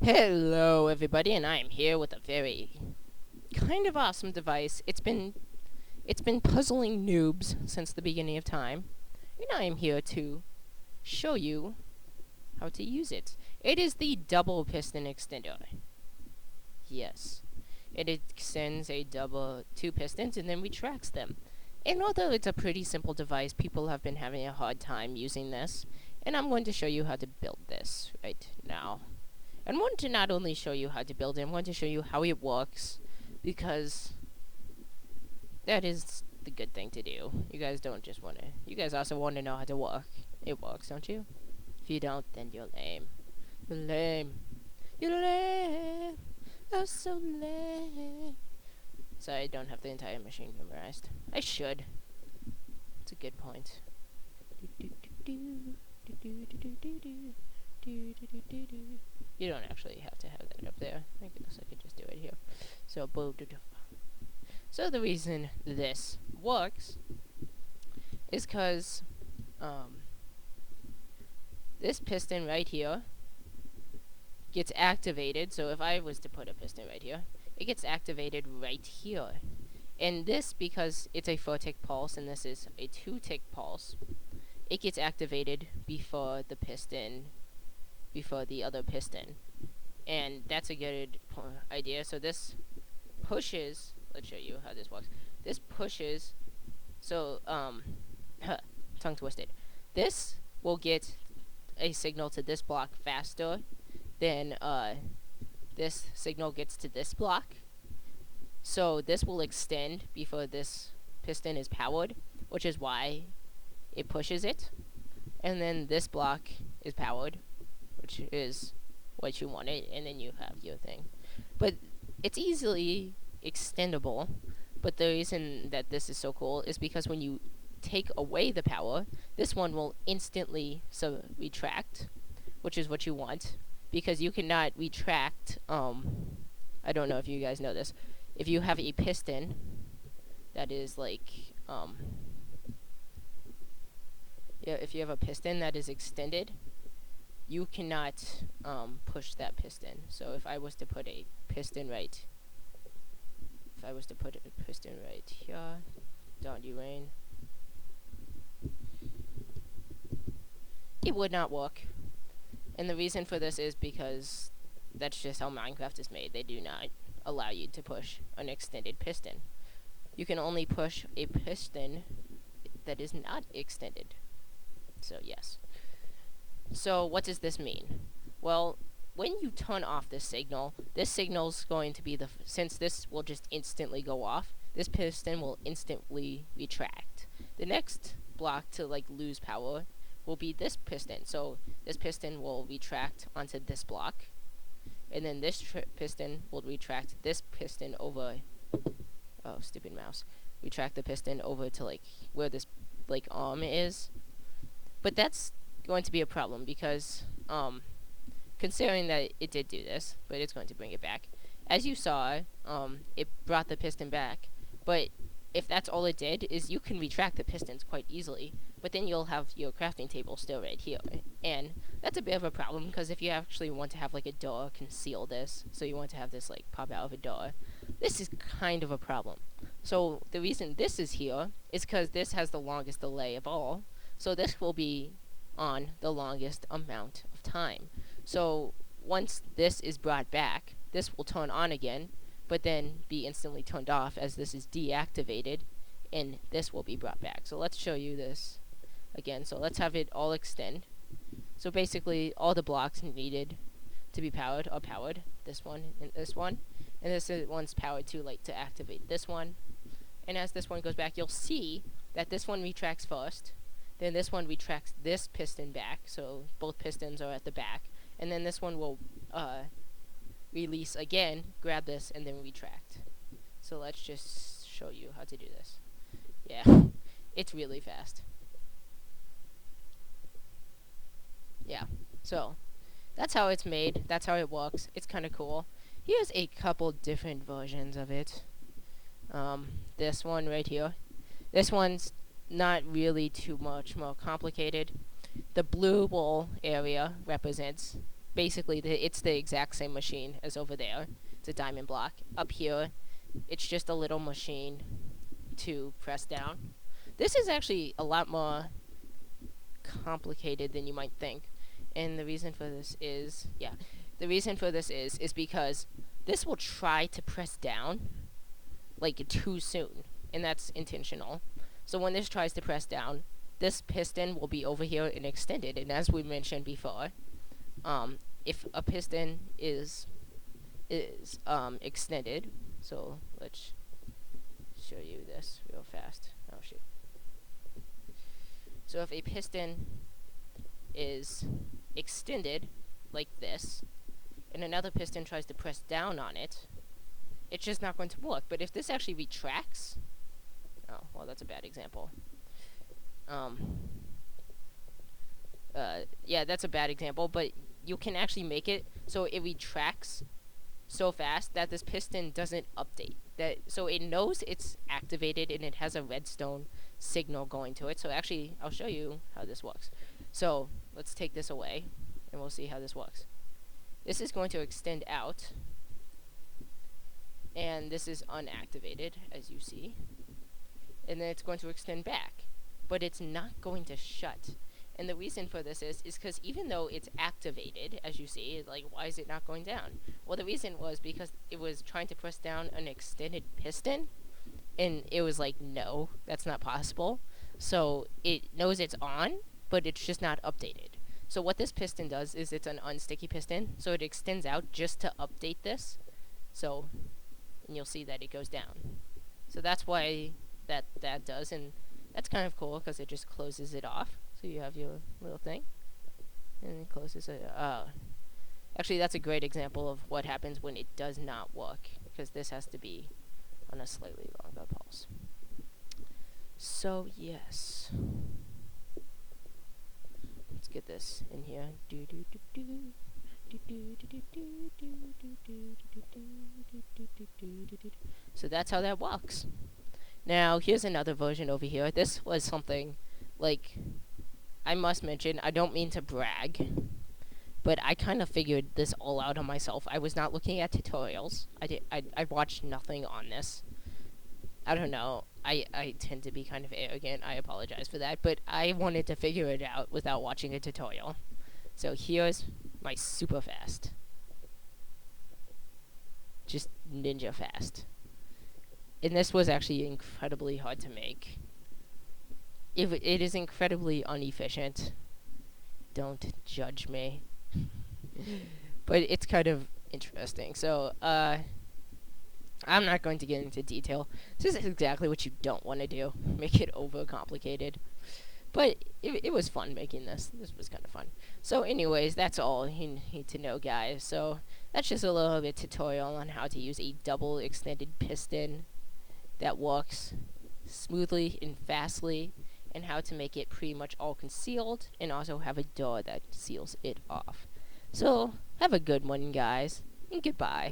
Hello everybody, and I am here with a very kind of awesome device. It's been puzzling noobs since the beginning of time, and I am here to show you how to use it. It is the double piston extender. Yes. It extends two pistons and then retracts them. And although it's a pretty simple device, people have been having a hard time using this, and I'm going to show you how to build this right now. I want to not only show you how to build it, I'm going to show you how it works, because that is the good thing to do. You guys don't just want to, you guys also want to know how to work. It works, don't you? If you don't, then you're lame. You're lame. You're lame. Oh, so lame. So I don't have the entire machine memorized. I should. It's a good point. You don't actually have to have that up there. I guess I could just do it here. So the reason this works is because this piston right here gets activated. So if I was to put a piston right here, it gets activated right here. And this, because it's a 4-tick pulse and this is a 2-tick pulse, it gets activated before the other piston. And that's a good idea. So this pushes, let's show you how this works. This pushes, so, tongue twisted. This will get a signal to this block faster than, this signal gets to this block. So this will extend before this piston is powered, which is why it pushes it. And then this block is powered, which is what you wanted, and then you have your thing. But it's easily extendable, but the reason that this is so cool is because when you take away the power, this one will instantly retract, which is what you want, because you cannot retract, I don't know if you guys know this, if you have a piston that is like, if you have a piston that is extended, you cannot push that piston. So if I was to put a piston right, here, don't you rain, it would not work. And the reason for this is because that's just how Minecraft is made. They do not allow you to push an extended piston. You can only push a piston that is not extended. So yes. So what does this mean? Well, when you turn off this signal's going to be since this will just instantly go off, this piston will instantly retract. The next block to like lose power will be this piston. So this piston will retract onto this block, and then this piston will retract this piston over, oh stupid mouse, retract the piston over to like where this like arm is. But that's going to be a problem because considering that it did do this, but it's going to bring it back. As you saw, it brought the piston back, but if that's all it did, is you can retract the pistons quite easily, but then you'll have your crafting table still right here, and that's a bit of a problem, because if you actually want to have like a door conceal this, so you want to have this like pop out of a door, this is kind of a problem. So the reason this is here is because this has the longest delay of all, so this will be on the longest amount of time. So once this is brought back, this will turn on again, but then be instantly turned off as this is deactivated, and this will be brought back. So let's show you this again. So let's have it all extend. So basically all the blocks needed to be powered are powered, this one, and this one's powered to like to activate this one. And as this one goes back, you'll see that this one retracts first, then this one retracts this piston back, so both pistons are at the back, and then this one will release again, grab this, and then retract. So let's just show you how to do this. Yeah, it's really fast. Yeah, so that's how it's made, that's how it works. It's kind of cool. Here's a couple different versions of it. This one right here. This one's not really too much more complicated. The blue ball area represents basically it's the exact same machine as over there. It's a diamond block. Up here, it's just a little machine to press down. This is actually a lot more complicated than you might think. And the reason for this is, is because this will try to press down like too soon, and that's intentional. So when this tries to press down, this piston will be over here and extended. And as we mentioned before, if a piston is extended, so let's show you this real fast. Oh shoot. So if a piston is extended like this, and another piston tries to press down on it, it's just not going to work. But if this actually retracts, oh, well, that's a bad example. Yeah, that's a bad example, but you can actually make it so it retracts so fast that this piston doesn't update. So it knows it's activated and it has a redstone signal going to it. So actually, I'll show you how this works. So let's take this away, and we'll see how this works. This is going to extend out, and this is unactivated, as you see. And then it's going to extend back, but it's not going to shut. And the reason for this is because even though it's activated, as you see, like, why is it not going down? Well, the reason was because it was trying to press down an extended piston, and it was like, no, that's not possible. So it knows it's on, but it's just not updated. So what this piston does is it's an unsticky piston, so it extends out just to update this. So, and you'll see that it goes down. So that's why that does, and that's kind of cool because it just closes it off. So you have your little thing, and it closes it. Actually, that's a great example of what happens when it does not work, because this has to be on a slightly longer pulse. So yes, let's get this in here. So that's how that works. Now here's another version over here. This was something like, I must mention, I don't mean to brag, but I kind of figured this all out on myself. I was not looking at tutorials. I watched nothing on this. I don't know. I tend to be kind of arrogant. I apologize for that. But I wanted to figure it out without watching a tutorial. So here's my super fast. Just ninja fast. And this was actually incredibly hard to make. It is incredibly inefficient. Don't judge me. But it's kind of interesting. So, I'm not going to get into detail. This is exactly what you don't want to do. Make it overcomplicated. But it was fun making this. This was kind of fun. So anyways, that's all you need to know, guys. So that's just a little bit tutorial on how to use a double extended piston that works smoothly and fastly, and how to make it pretty much all concealed, and also have a door that seals it off. So have a good one, guys, and goodbye.